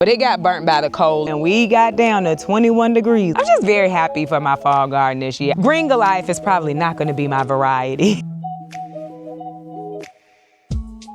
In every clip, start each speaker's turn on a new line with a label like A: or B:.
A: But it got burnt by the cold and we got down to 21 degrees. I'm just very happy for my fall garden this year. Green Goliath is probably not gonna be my variety.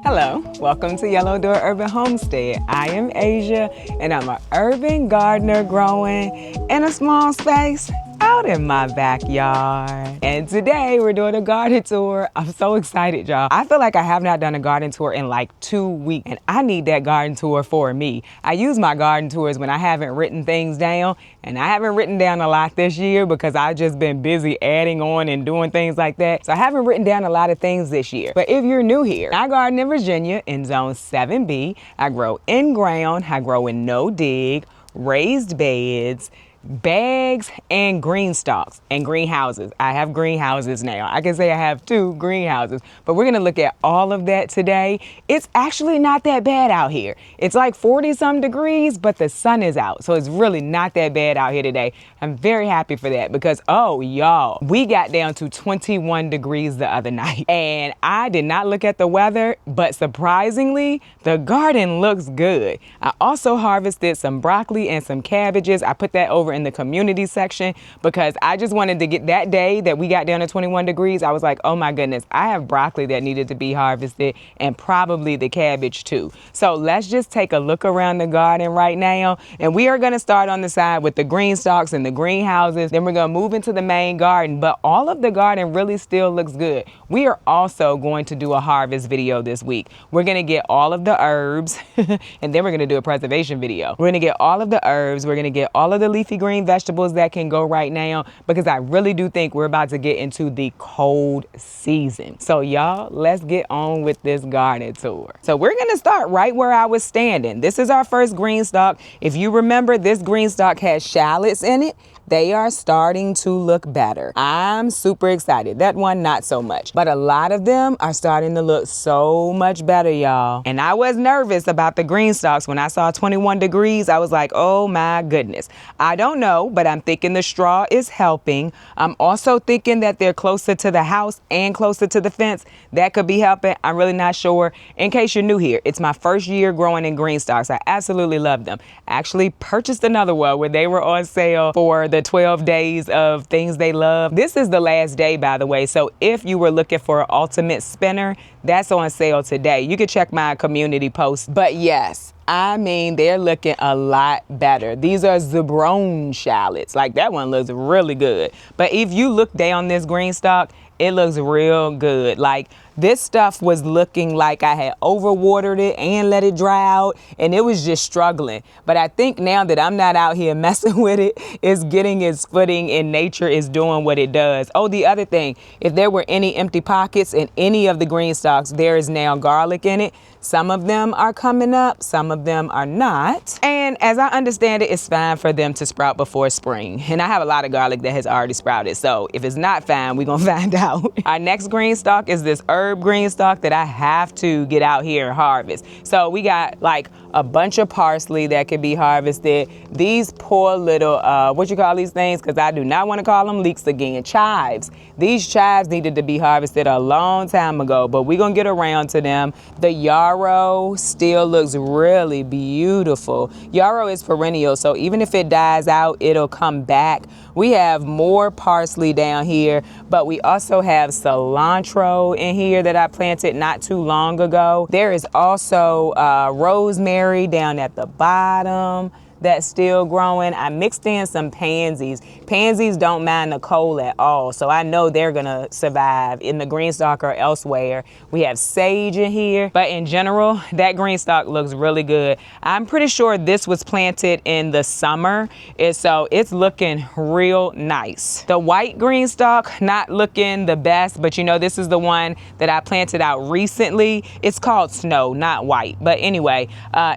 A: Hello, welcome to Yellow Door Urban Homestead. I am Asia and I'm an urban gardener growing in a small space out in my backyard. And today we're doing a garden tour. I'm so excited, y'all. I feel like I have not done a garden tour in like 2 weeks and I need that garden tour for me. I use my garden tours when I haven't written things down, and I haven't written down a lot this year because I've just been busy adding on and doing things like that. So I haven't written down a lot of things this year. But if you're new here, I garden in Virginia in zone 7B. I grow in ground, I grow in no dig, raised beds, bags, and green stalks and greenhouses. I have greenhouses now. I can say I have 2 greenhouses, but we're gonna look at all of that today. It's actually not that bad out here. It's like 40 some degrees, but the sun is out. So it's really not that bad out here today. I'm very happy for that because, oh y'all, we got down to 21 degrees the other night and I did not look at the weather, but surprisingly, the garden looks good. I also harvested some broccoli and some cabbages. I put that over in the community section because I just wanted to get that day that we got down to 21 degrees. I was like, oh my goodness, I have broccoli that needed to be harvested and probably the cabbage too. So let's just take a look around the garden right now. And we are gonna start on the side with the green stalks and the greenhouses. Then we're gonna move into the main garden, but all of the garden really still looks good. We are also going to do a harvest video this week. We're gonna get all of the herbs and then we're gonna do a preservation video. We're gonna get all of the herbs. We're gonna get all of the leafy green vegetables that can go right now because I really do think we're about to get into the cold season. So y'all, let's get on with this garden tour. So we're gonna start right where I was standing. This is our first green stalk. If you remember, this green stalk has shallots in it. They are starting to look better. I'm super excited. That one, not so much. But a lot of them are starting to look so much better, y'all. And I was nervous about the green stalks. When I saw 21 degrees, I was like, oh my goodness. I don't know, but I'm thinking the straw is helping. I'm also thinking that they're closer to the house and closer to the fence. That could be helping. I'm really not sure. In case you're new here, it's my first year growing in green stalks. I absolutely love them. I actually purchased another one where they were on sale for the 12 days of things they love. This is the last day, by the way. So if you were looking for an ultimate spinner, that's on sale today. You can check my community post. But yes, I mean, they're looking a lot better. These are Zebrone shallots. Like that one looks really good. But if you look down this green stalk, it looks real good. Like this stuff was looking like I had overwatered it and let it dry out and it was just struggling. But I think now that I'm not out here messing with it, it's getting its footing and nature is doing what it does. Oh, the other thing, if there were any empty pockets in any of the green stalks, there is now garlic in it. Some of them are coming up, some of them are not. And as I understand it, it's fine for them to sprout before spring. And I have a lot of garlic that has already sprouted. So if it's not fine, we're gonna find out. Our next green stalk is this herb green stalk that I have to get out here and harvest. So we got like a bunch of parsley that could be harvested. These poor little, what you call these things? Because I do not want to call them leeks again, chives. These chives needed to be harvested a long time ago, but we're gonna get around to them. The yarrow still looks really beautiful. Yarrow is perennial, so even if it dies out, it'll come back. We have more parsley down here, but we also have cilantro in here that I planted not too long ago. There is also rosemary down at the bottom that's still growing. I mixed in some pansies. Pansies don't mind the cold at all, so I know they're gonna survive in the green stalk or elsewhere. We have sage in here, but in general, that green stalk looks really good. I'm pretty sure this was planted in the summer, and so it's looking real nice. The white green stalk, not looking the best, but you know, this is the one that I planted out recently. It's called Snow, not white, but anyway,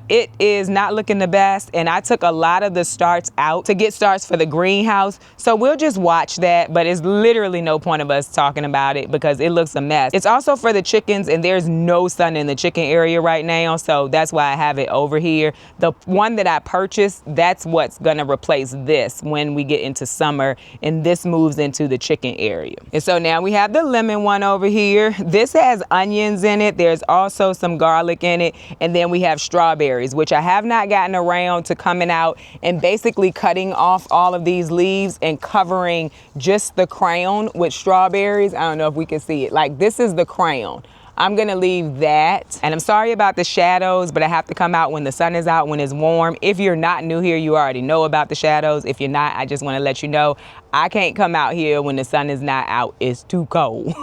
A: it is not looking the best, and I took a lot of the starts out to get starts for the greenhouse. So we'll just watch that, but it's literally no point of us talking about it because it looks a mess. It's also for the chickens, and there's no sun in the chicken area right now. So that's why I have it over here. The one that I purchased, that's what's gonna replace this when we get into summer, and this moves into the chicken area. And so now we have the lemon one over here. This has onions in it. There's also some garlic in it. And then we have strawberries, which I have not gotten around to coming out and basically cutting off all of these leaves and covering just the crown with strawberries. I don't know if we can see it. Like, this is the crown. I'm gonna leave that. And I'm sorry about the shadows, but I have to come out when the sun is out, when it's warm. If you're not new here, you already know about the shadows. If you're not, I just wanna let you know, I can't come out here when the sun is not out. It's too cold.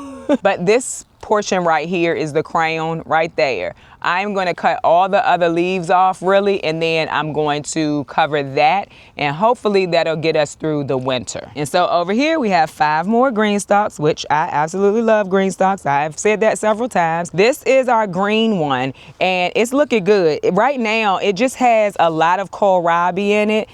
A: But this portion right here is the crown right there. I'm going to cut all the other leaves off really, and then I'm going to cover that, and hopefully that'll get us through the winter. And so over here we have 5 more green stalks, which I absolutely love green stalks. I've said that several times. This is our green one, and it's looking good. Right now it just has a lot of kohlrabi in it.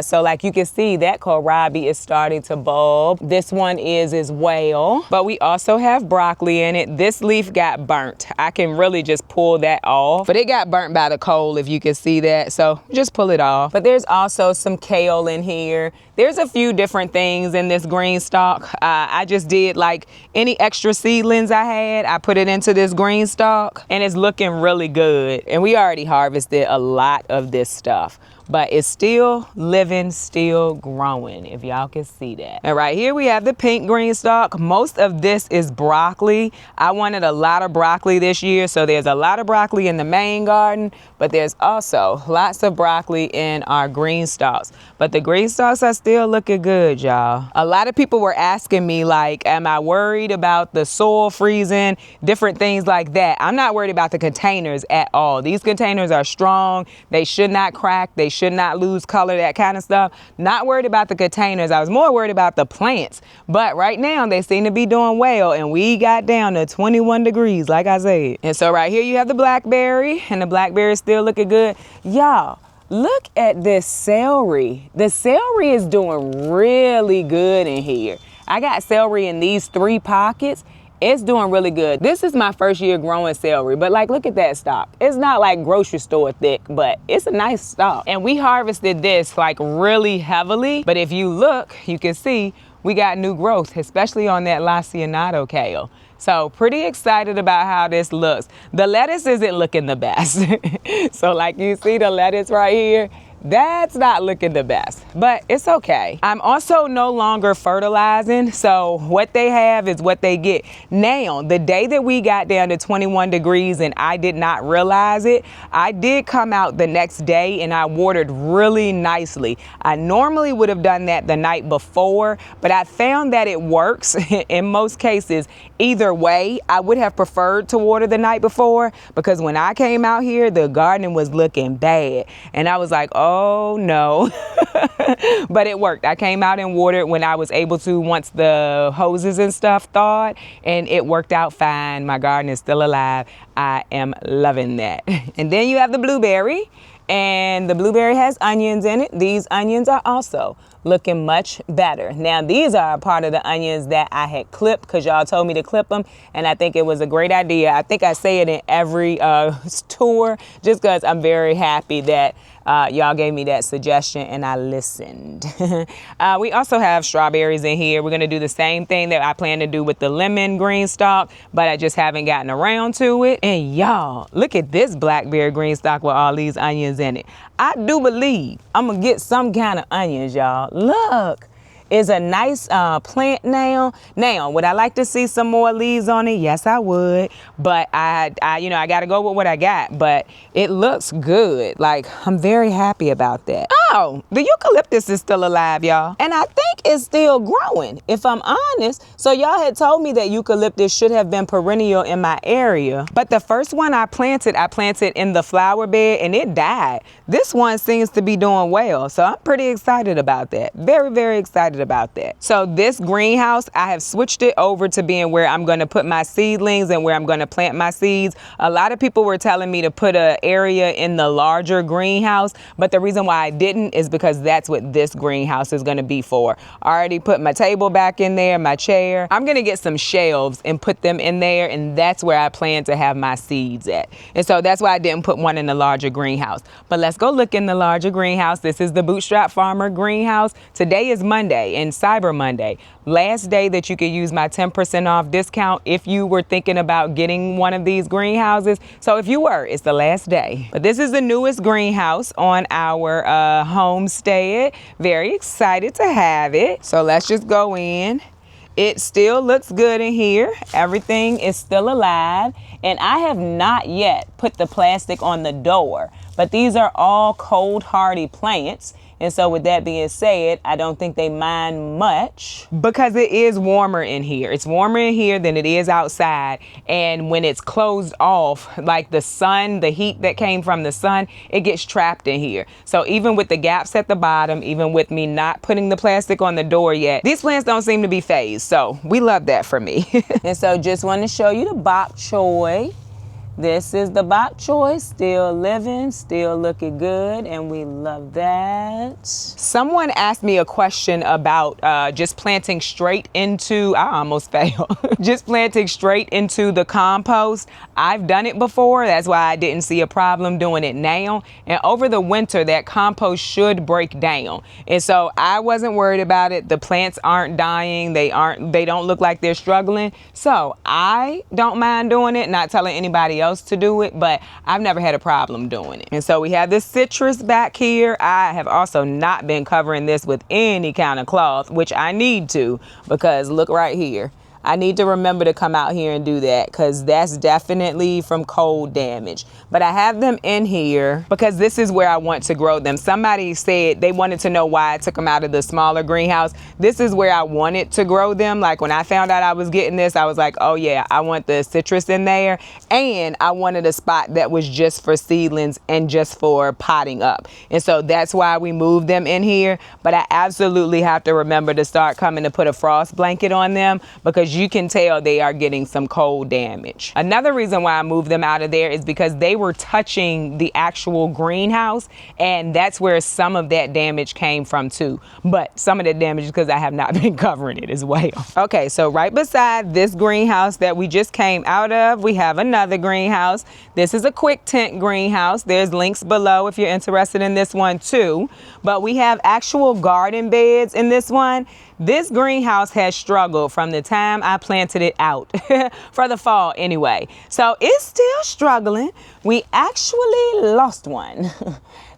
A: So like you can see, that kohlrabi is starting to bulb. This one is as well, but we also have broccoli in it. This leaf got burnt. I can really just pull that off, but it got burnt by the coal, if you can see that. So just pull it off. But there's also some kale in here. There's a few different things in this green stalk. I just did like any extra seedlings I had, I put it into this green stalk, and it's looking really good. And we already harvested a lot of this stuff, but it's still living, still growing, if y'all can see that. And right here we have the pink green stalk. Most of this is broccoli. I wanted a lot of broccoli this year, so there's a lot of broccoli in the main garden, but there's also lots of broccoli in our green stalks. But the green stalks are still looking good, y'all. A lot of people were asking me, like, am I worried about the soil freezing, different things like that. I'm not worried about the containers at all. These containers are strong. They should not crack. They should not lose color, that kind of stuff. Not worried about the containers. I was more worried about the plants. But right now they seem to be doing well, and we got down to 21 degrees, like I said. And so right here you have the blackberry, and the blackberry is still looking good. Y'all, look at this celery. The celery is doing really good in here. I got celery in these 3 pockets. It's doing really good. This is my first year growing celery, but like, look at that stalk. It's not like grocery store thick, but it's a nice stalk. And we harvested this like really heavily, but if you look, you can see we got new growth, especially on that Lacianato kale. So pretty excited about how this looks. The lettuce isn't looking the best. So like you see the lettuce right here, that's not looking the best, but it's okay. I'm also no longer fertilizing, so what they have is what they get. Now, the day that we got down to 21 degrees and I did not realize it, I did come out the next day and I watered really nicely. I normally would have done that the night before, but I found that it works in most cases. Either way, I would have preferred to water the night before, because when I came out here, the garden was looking bad. And I was like, oh no. But it worked. I came out and watered when I was able to, once the hoses and stuff thawed, and it worked out fine. My garden is still alive. I am loving that. And then you have the blueberry, and the blueberry has onions in it. These onions are also looking much better. Now, these are a part of the onions that I had clipped because y'all told me to clip them, and I think it was a great idea. I think I say it in every tour just because I'm very happy that y'all gave me that suggestion and I listened. We also have strawberries in here. We're gonna do the same thing that I plan to do with the lemon green stalk, but I just haven't gotten around to it. And y'all, look at this blackberry green stalk with all these onions in it. I do believe I'm gonna get some kind of onions, y'all. Look, it's a nice plant now. Now, would I like to see some more leaves on it? Yes, I would. But I gotta go with what I got. But it looks good. Like, I'm very happy about that. No, the eucalyptus is still alive, y'all. And I think it's still growing, if I'm honest. So y'all had told me that eucalyptus should have been perennial in my area. But the first one I planted in the flower bed and it died. This one seems to be doing well. So I'm pretty excited about that. Very, very excited about that. So this greenhouse, I have switched it over to being where I'm going to put my seedlings and where I'm going to plant my seeds. A lot of people were telling me to put an area in the larger greenhouse, but the reason why I didn't is because that's what this greenhouse is going to be for. I already put my table back in there, my chair. I'm going to get some shelves and put them in there, and that's where I plan to have my seeds at. And so that's why I didn't put one in the larger greenhouse. But let's go look in the larger greenhouse. This is the Bootstrap Farmer greenhouse. Today is Monday and Cyber Monday. Last day that you could use my 10% off discount if you were thinking about getting one of these greenhouses. So if you were, it's the last day. But this is the newest greenhouse on our Homestead. Very excited to have it. So let's just go in. It still looks good in here. Everything is still alive. And I have not yet put the plastic on the door, but these are all cold hardy plants. And so with that being said, I don't think they mind much because it is warmer in here. It's warmer in here than it is outside. And when it's closed off, like the sun, the heat that came from the sun, it gets trapped in here. So even with the gaps at the bottom, even with me not putting the plastic on the door yet, these plants don't seem to be phased. So we love that for me. And so just want to show you the bok choy. This is the bok choy, still living, still looking good, and we love that. Someone asked me a question about just planting straight into, I almost failed, just planting straight into the compost. I've done it before, that's why I didn't see a problem doing it now. And over the winter, that compost should break down. And so I wasn't worried about it. The plants aren't dying, they don't look like they're struggling. So I don't mind doing it, not telling anybody else to do it, but I've never had a problem doing it. And so we have this citrus back here. I have also not been covering this with any kind of cloth, which I need to, because look right here. I need to remember to come out here and do that because that's definitely from cold damage. But I have them in here because this is where I want to grow them. Somebody said they wanted to know why I took them out of the smaller greenhouse. This is where I wanted to grow them. Like when I found out I was getting this, I was like, oh yeah, I want the citrus in there. And I wanted a spot that was just for seedlings and just for potting up. And so that's why we moved them in here. But I absolutely have to remember to start coming to put a frost blanket on them because you can tell they are getting some cold damage. Another reason why I moved them out of there is because they were touching the actual greenhouse, and that's where some of that damage came from too. But some of the damage is because I have not been covering it as well. Okay, so right beside this greenhouse that we just came out of, we have another greenhouse. This is a quick tent greenhouse. There's links below if you're interested in this one too. But we have actual garden beds in this one. This greenhouse has struggled from the time I planted it out for the fall anyway. So it's still struggling. We actually lost one.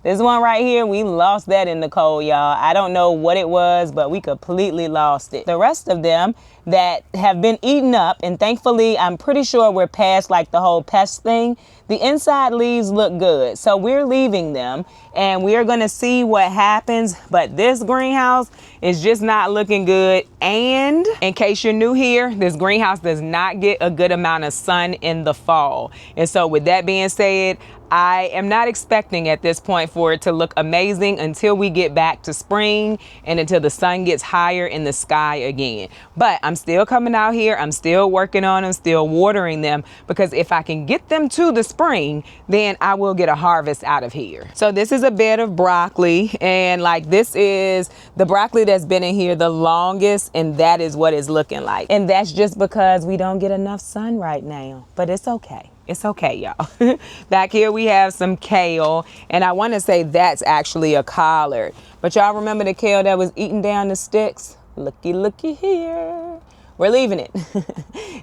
A: This one right here, we lost that in the cold, y'all. I don't know what it was, but we completely lost it. The rest of them that have been eaten up, and thankfully, I'm pretty sure we're past like the whole pest thing. The inside leaves look good, so we're leaving them, and we're gonna see what happens. But this greenhouse is just not looking good. And in case you're new here, this greenhouse does not get a good amount of sun in the fall. And so with that being said, I am not expecting at this point for it to look amazing until we get back to spring and until the sun gets higher in the sky again. But I'm still coming out here. I'm still working on them, still watering them, because if I can get them to the spring, then I will get a harvest out of here. So this is a bed of broccoli, and like this is the broccoli that's been in here the longest, and that is what it's looking like. And that's just because we don't get enough sun right now, but it's okay. It's okay, y'all. Back here we have some kale, and I want to say that's actually a collard. But y'all remember the kale that was eating down the sticks? Looky here. We're leaving it.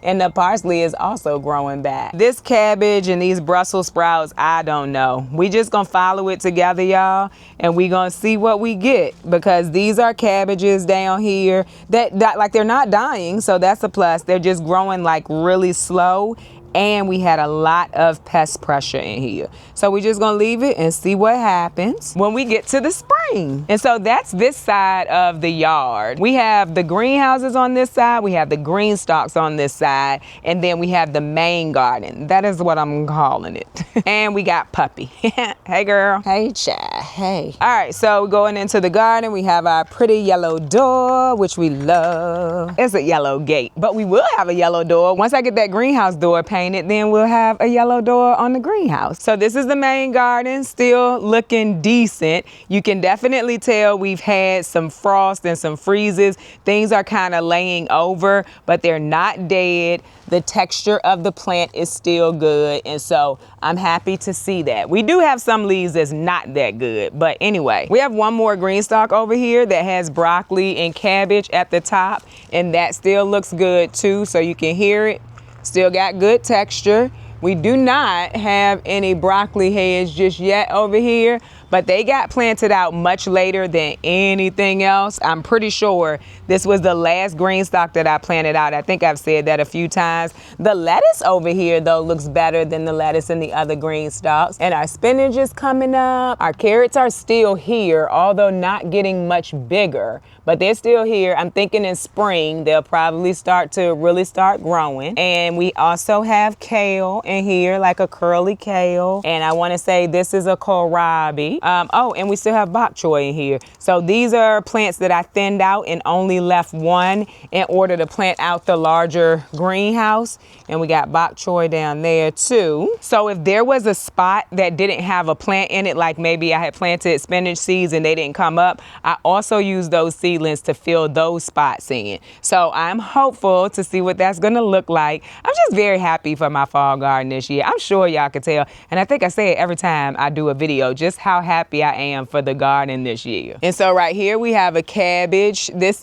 A: And the parsley is also growing back. This cabbage and these Brussels sprouts, I don't know. We just gonna follow it together, y'all, and we gonna see what we get, because these are cabbages down here that like they're not dying, so that's a plus. They're just growing like really slow. And we had a lot of pest pressure in here. So we're just gonna leave it and see what happens when we get to the spring. And so that's this side of the yard. We have the greenhouses on this side, we have the green stalks on this side, and then we have the main garden. That is what I'm calling it. And we got Puppy. Hey girl. Hey child, hey. All right, so going into the garden, we have our pretty yellow door, which we love. It's a yellow gate, but we will have a yellow door. Once I get that greenhouse door painted, then we'll have a yellow door on the greenhouse. So this is the main garden, still looking decent. You can definitely tell we've had some frost and some freezes. Things are kind of laying over, but they're not dead. The texture of the plant is still good, and so I'm happy to see that. We do have some leaves that's not that good, but anyway. We have one more green stalk over here that has broccoli and cabbage at the top, and that still looks good too, so you can hear it. Still got good texture. We do not have any broccoli heads just yet over here, but they got planted out much later than anything else. I'm pretty sure this was the last green stalk that I planted out. I think I've said that a few times. The lettuce over here though looks better than the lettuce in the other green stalks. And our spinach is coming up. Our carrots are still here, although not getting much bigger, but they're still here. I'm thinking in spring, they'll probably really start growing. And we also have kale in here, like a curly kale. And I wanna say this is a kohlrabi. Oh, and we still have bok choy in here. So these are plants that I thinned out and only left one in order to plant out the larger greenhouse. And we got bok choy down there too. So if there was a spot that didn't have a plant in it, like maybe I had planted spinach seeds and they didn't come up, I also used those seedlings to fill those spots in. So I'm hopeful to see what that's gonna look like. I'm just very happy for my fall garden this year. I'm sure y'all can tell. And I think I say it every time I do a video, just how happy I am for the garden this year. And so right here we have a cabbage. These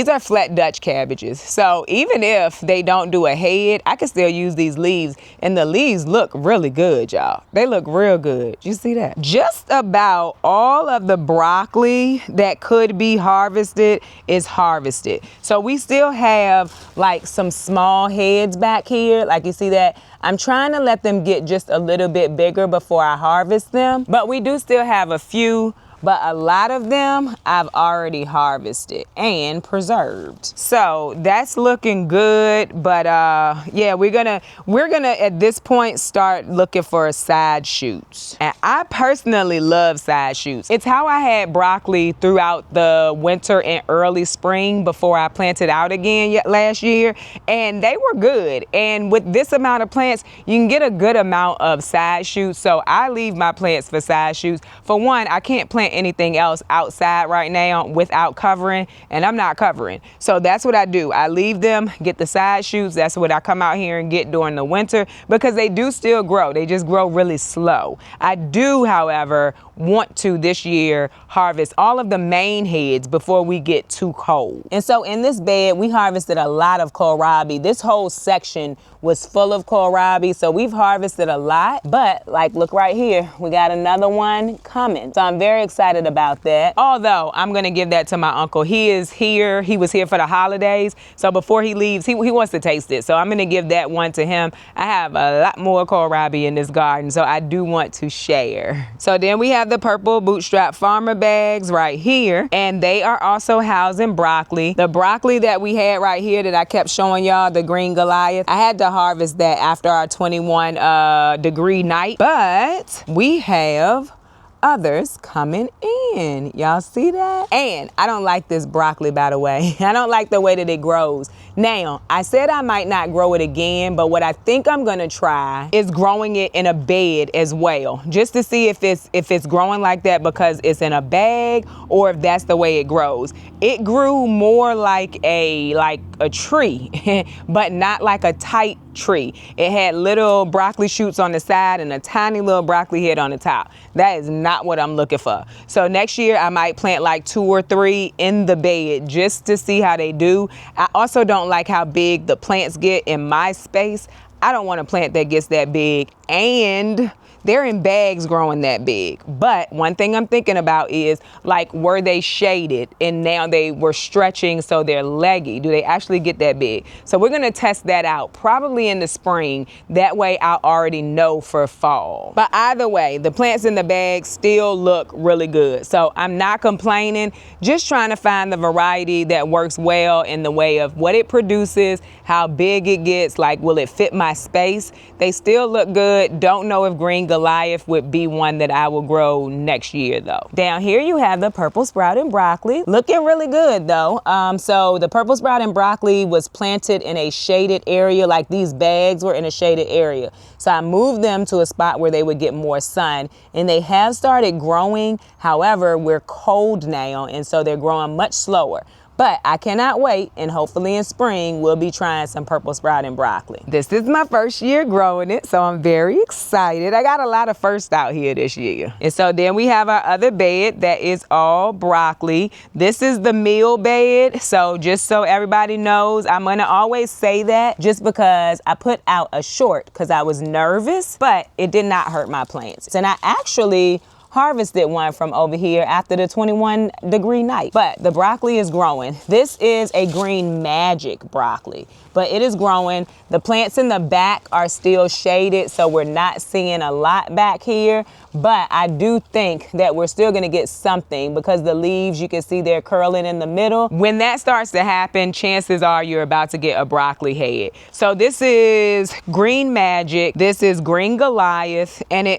A: are flat Dutch cabbages. So even if they don't do a head, I can still use these leaves, and the leaves look really good, y'all. They look real good. You see that? Just about all of the broccoli that could be harvested is harvested. So we still have like some small heads back here. Like you see that? I'm trying to let them get just a little bit bigger before I harvest them, but we do still have a few, but a lot of them I've already harvested and preserved. So that's looking good, but yeah, we're gonna at this point start looking for side shoots. And I personally love side shoots. It's how I had broccoli throughout the winter and early spring before I planted out again last year, and they were good. And with this amount of plants, you can get a good amount of side shoots. So I leave my plants for side shoots. For one, I can't plant anything else outside right now without covering, and I'm not covering. So that's what I do. I leave them, get the side shoots. That's what I come out here and get during the winter, because they do still grow. They just grow really slow. I do, however, want to this year harvest all of the main heads before we get too cold. And so in this bed, we harvested a lot of kohlrabi. This whole section was full of kohlrabi, so we've harvested a lot. But like, look right here, we got another one coming. So I'm very excited about that. Although I'm gonna give that to my uncle. He is here. He was here for the holidays. So before he leaves, he wants to taste it. So I'm gonna give that one to him. I have a lot more kohlrabi in this garden, so I do want to share. So then we have the purple bootstrap farmer bags right here, and they are also housing broccoli. The broccoli that we had right here that I kept showing y'all, the green Goliath, I had to harvest that after our 21 degree night, but we have others coming in. Y'all see that? And I don't like this broccoli, by the way. I don't like the way that it grows. Now, I said I might not grow it again, but what I think I'm gonna try is growing it in a bed as well, just to see if it's growing like that because it's in a bag, or if that's the way it grows. It grew more like a tree, but not like a tight tree. It had little broccoli shoots on the side and a tiny little broccoli head on the top. That is not what I'm looking for. So next year I might plant like 2 or 3 in the bed just to see how they do. I also don't like how big the plants get in my space. I don't want a plant that gets that big and they're in bags growing that big. But one thing I'm thinking about is, like, were they shaded and now they were stretching so they're leggy? Do they actually get that big? So we're gonna test that out probably in the spring. That way I'll already know for fall. But either way, the plants in the bag still look really good. So I'm not complaining, just trying to find the variety that works well in the way of what it produces, how big it gets, like will it fit my space? They still look good. Don't know if green Goliath would be one that I will grow next year though. Down here you have the purple sprouting broccoli. Looking really good though. So the purple sprouting broccoli was planted in a shaded area, like these bags were in a shaded area. So I moved them to a spot where they would get more sun, and they have started growing. However, we're cold now, and so they're growing much slower. But I cannot wait, and hopefully in spring we'll be trying some purple sprouting broccoli. This is my first year growing it, so I'm very excited. I got a lot of firsts out here this year. And so then we have our other bed that is all broccoli. This is the meal bed, so just so everybody knows, I'm gonna always say that just because I put out a short because I was nervous, but it did not hurt my plants. And I actually harvested one from over here after the 21-degree night. But the broccoli is growing. This is a green magic broccoli, but it is growing. The plants in the back are still shaded, so we're not seeing a lot back here. But I do think that we're still gonna get something because the leaves, you can see they're curling in the middle. When that starts to happen, chances are you're about to get a broccoli head. So this is green magic, this is green Goliath, and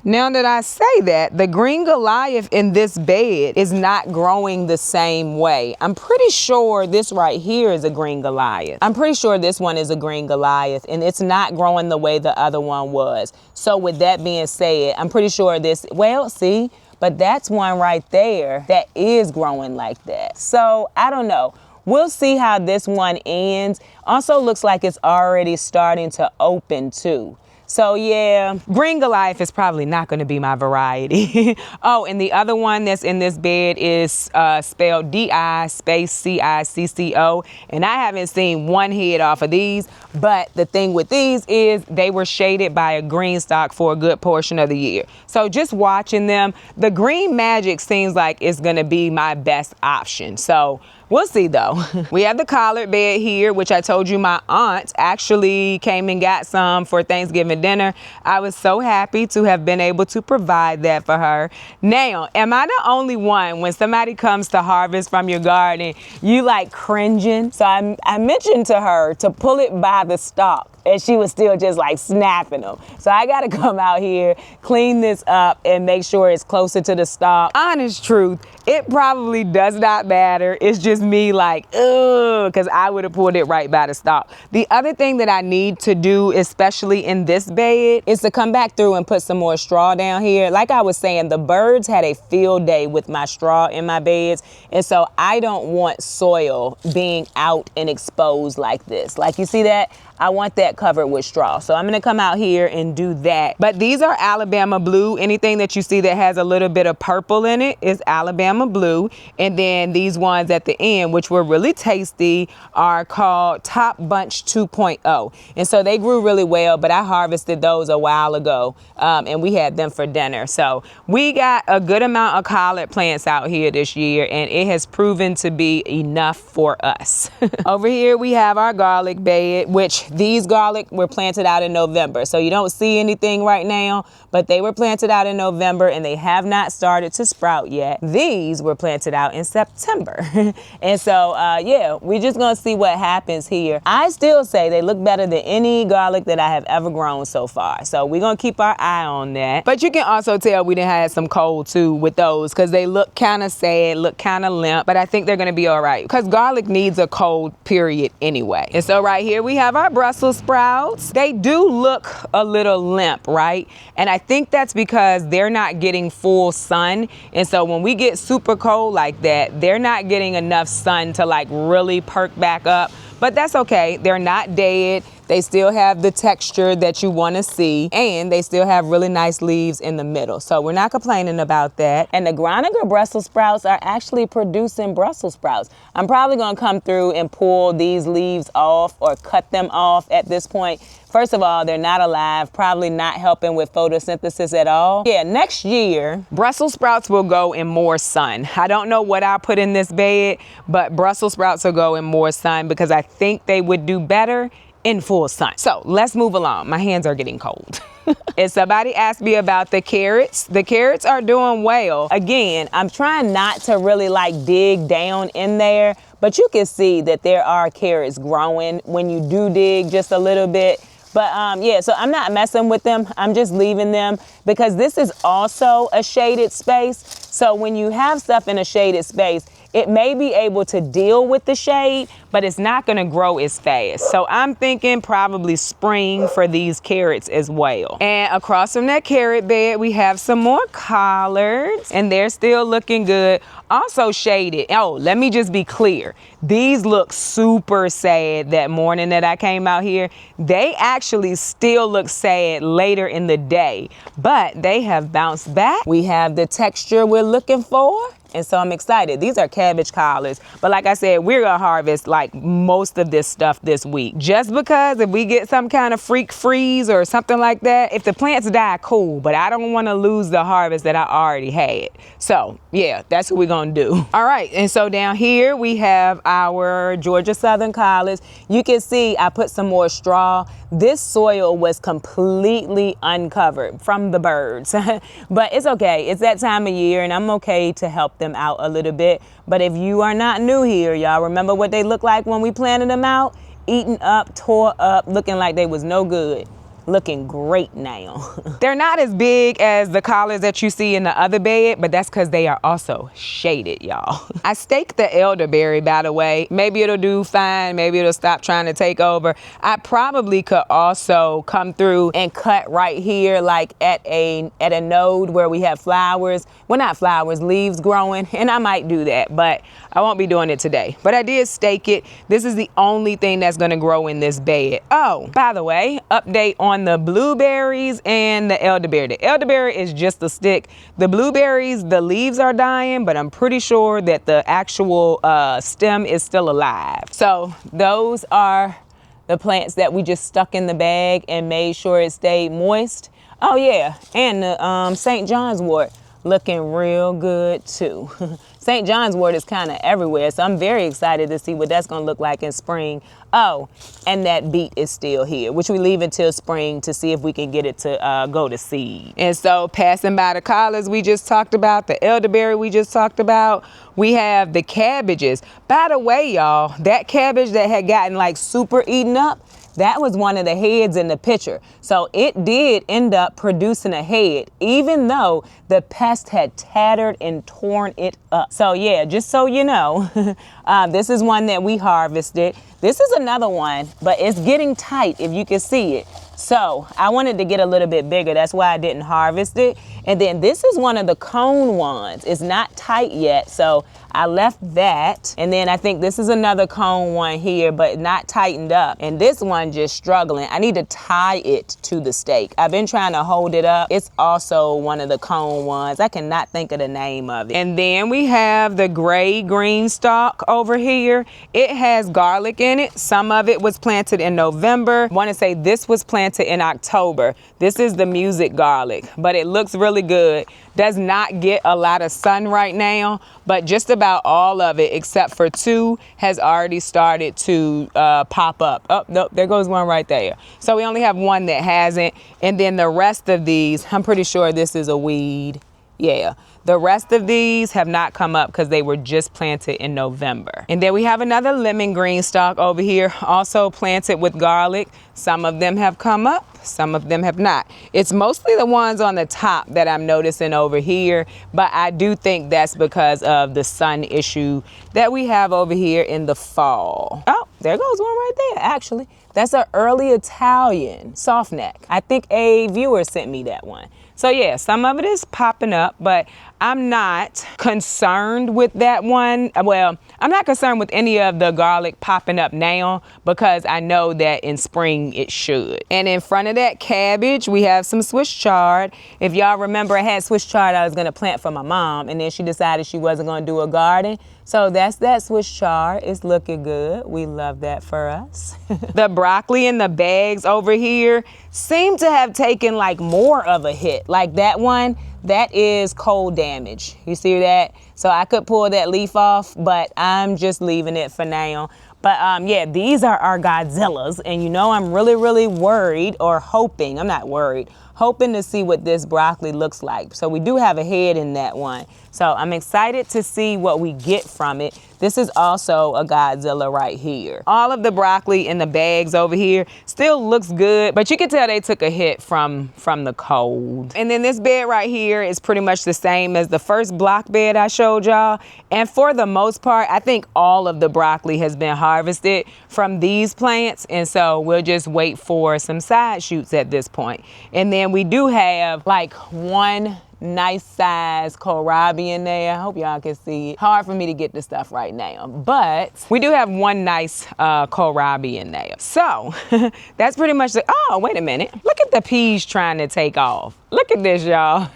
A: now that I say that, the green Goliath in this bed is not growing the same way. I'm pretty sure this right here is a green Goliath. I'm pretty sure this one is a green Goliath, and it's not growing the way the other one was. So with that being said, I'm pretty sure this, well, see, but that's one right there that is growing like that. So I don't know. We'll see how this one ends. Also looks like it's already starting to open too. So yeah, green Goliath is probably not going to be my variety. Oh, and the other one that's in this bed is spelled D-I-C-I-C-C-O. And I haven't seen one head off of these. But the thing with these is they were shaded by a green stalk for a good portion of the year. So just watching them, the green magic seems like it's going to be my best option. So we'll see though. We have the collard bed here, which I told you my aunt actually came and got some for Thanksgiving dinner. I was so happy to have been able to provide that for her. Now, am I the only one when somebody comes to harvest from your garden, you like cringing? So I mentioned to her to pull it by the stalk, and she was still just like snapping them. So I gotta come out here, clean this up, and make sure it's closer to the stalk. Honest truth, it probably does not matter. It's just me like, ugh, because I would have pulled it right by the stalk. The other thing that I need to do, especially in this bed, is to come back through and put some more straw down here. Like I was saying, the birds had a field day with my straw in my beds, and so I don't want soil being out and exposed like this. Like you see that? I want that covered with straw. So I'm gonna come out here and do that. But these are Alabama blue. Anything that you see that has a little bit of purple in it is Alabama blue. And then these ones at the end, which were really tasty, are called Top Bunch 2.0. And so they grew really well, but I harvested those a while ago and we had them for dinner. So we got a good amount of collard plants out here this year, and it has proven to be enough for us. Over here we have our garlic bed, which these garlic were planted out in November. So you don't see anything right now, but they were planted out in November and they have not started to sprout yet. These were planted out in September. And so, yeah, we're just gonna see what happens here. I still say they look better than any garlic that I have ever grown so far. So we're gonna keep our eye on that. But you can also tell we done had some cold too with those because they look kind of sad, look kind of limp, but I think they're gonna be all right because garlic needs a cold period anyway. And so right here we have our Brussels sprouts. They do look a little limp, right? And I think that's because they're not getting full sun. And so when we get super cold like that, they're not getting enough sun to like really perk back up. But that's okay. They're not dead. They still have the texture that you want to see, and they still have really nice leaves in the middle. So we're not complaining about that. And the Groninger Brussels sprouts are actually producing Brussels sprouts. I'm probably going to come through and pull these leaves off or cut them off at this point. First of all, they're not alive, probably not helping with photosynthesis at all. Yeah, next year, Brussels sprouts will go in more sun. I don't know what I put in this bed, but Brussels sprouts will go in more sun because I think they would do better in full sun. So let's move along. My hands are getting cold. And somebody asked me about the carrots. The carrots are doing well. Again, I'm trying not to really like dig down in there, but you can see that there are carrots growing when you do dig just a little bit. But yeah, so I'm not messing with them. I'm just leaving them because this is also a shaded space. So when you have stuff in a shaded space, it may be able to deal with the shade, but it's not gonna grow as fast. So I'm thinking probably spring for these carrots as well. And across from that carrot bed, we have some more collards and they're still looking good. Also shaded. Oh, let me just be clear. These look super sad that morning that I came out here. They actually still look sad later in the day, but they have bounced back. We have the texture we're looking for. And so I'm excited. These are cabbage collards. But like I said, we're gonna harvest like most of this stuff this week. Just because if we get some kind of freak freeze or something like that, if the plants die, cool. But I don't wanna lose the harvest that I already had. So yeah, that's what we're gonna do. All right, and so down here we have our Georgia Southern collards. You can see I put some more straw. This soil was completely uncovered from the birds, but it's okay. It's that time of year and I'm okay to help them out a little bit. But if you are not new here, y'all remember what they looked like when we planted them out? Eaten up, tore up, looking like they was no good. Looking great now. They're not as big as the collards that you see in the other bed, but that's because they are also shaded, y'all. I staked the elderberry, by the way. Maybe it'll do fine. Maybe it'll stop trying to take over. I probably could also come through and cut right here, like at a node where we have flowers. Well, not flowers, leaves growing, and I might do that, but I won't be doing it today. But I did stake it. This is the only thing that's gonna grow in this bed. Oh, by the way, update on the blueberries and the elderberry. The elderberry is just a stick. The blueberries, the leaves are dying, but I'm pretty sure that the actual stem is still alive. So those are the plants that we just stuck in the bag and made sure it stayed moist. Oh yeah, and the St. John's wort looking real good too. St. John's wort is kind of everywhere, so I'm very excited to see what that's gonna look like in spring. Oh, and that beet is still here, which we leave until spring to see if we can get it to go to seed. And so passing by the collards we just talked about, the elderberry we just talked about, we have the cabbages. By the way, y'all, that cabbage that had gotten like super eaten up, that was one of the heads in the picture. So it did end up producing a head, even though the pest had tattered and torn it up. So yeah, just so you know, this is one that we harvested. This is another one, but it's getting tight if you can see it. So I wanted to get a little bit bigger. That's why I didn't harvest it. And then this is one of the cone ones. It's not tight yet, so I left that. And then I think this is another cone one here, but not tightened up. And this one just struggling. I need to tie it to the stake. I've been trying to hold it up. It's also one of the cone ones. I cannot think of the name of it. And then we have the gray green stalk over here. It has garlic in it. Some of it was planted in November. I want to say this was planted in October. This is the music garlic, but it looks really good. Does not get a lot of sun right now, but just about all of it except for two has already started to pop up. Oh, nope, there goes one right there. So we only have one that hasn't. And then the rest of these, I'm pretty sure this is a weed. Yeah. The rest of these have not come up because they were just planted in November. And then we have another lemon green stalk over here, also planted with garlic. Some of them have come up, some of them have not. It's mostly the ones on the top that I'm noticing over here, but I do think that's because of the sun issue that we have over here in the fall. Oh, there goes one right there, actually. That's an early Italian soft neck. I think a viewer sent me that one. So yeah, some of it is popping up, but I'm not concerned with that one. Well, I'm not concerned with any of the garlic popping up now because I know that in spring it should. And in front of that cabbage, we have some Swiss chard. If y'all remember, I had Swiss chard I was gonna plant for my mom, and then she decided she wasn't gonna do a garden. So that's that Swiss chard. It's looking good. We love that for us. The broccoli in the bags over here seem to have taken like more of a hit. Like that one, that is cold damage. You see that? So I could pull that leaf off, but I'm just leaving it for now. But yeah, these are our Godzillas. And you know, I'm really worried, or hoping, I'm not worried, hoping to see what this broccoli looks like. So we do have a head in that one. So I'm excited to see what we get from it. This is also a Godzilla right here. All of the broccoli in the bags over here still looks good, but you can tell they took a hit from the cold. And then this bed right here is pretty much the same as the first block bed I showed y'all. And for the most part, I think all of the broccoli has been harvested from these plants. And so we'll just wait for some side shoots at this point. And then we do have like one nice size kohlrabi in there. I hope y'all can see it. Hard for me to get the stuff right now, but we do have one nice kohlrabi in there. So that's pretty much the, oh, wait a minute. Look at the peas trying to take off. Look at this, y'all.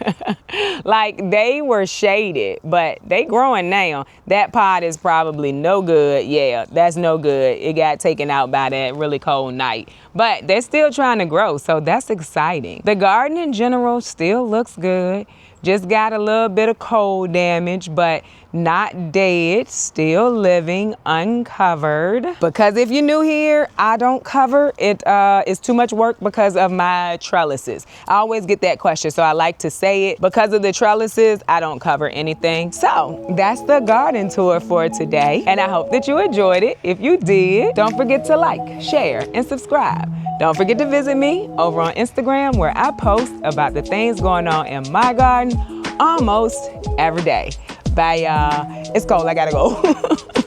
A: Like they were shaded, but they growing now. That pot is probably no good. Yeah, that's no good. It got taken out by that really cold night, but they're still trying to grow. So that's exciting. The garden in general still looks good. Just got a little bit of cold damage, but not dead, still living, uncovered. Because if you're new here, I don't cover it. It's too much work because of my trellises. I always get that question, so I like to say it. Because of the trellises, I don't cover anything. So that's the garden tour for today, and I hope that you enjoyed it. If you did, don't forget to like, share, and subscribe. Don't forget to visit me over on Instagram, where I post about the things going on in my garden almost every day. Bye, y'all. It's cold. I gotta go.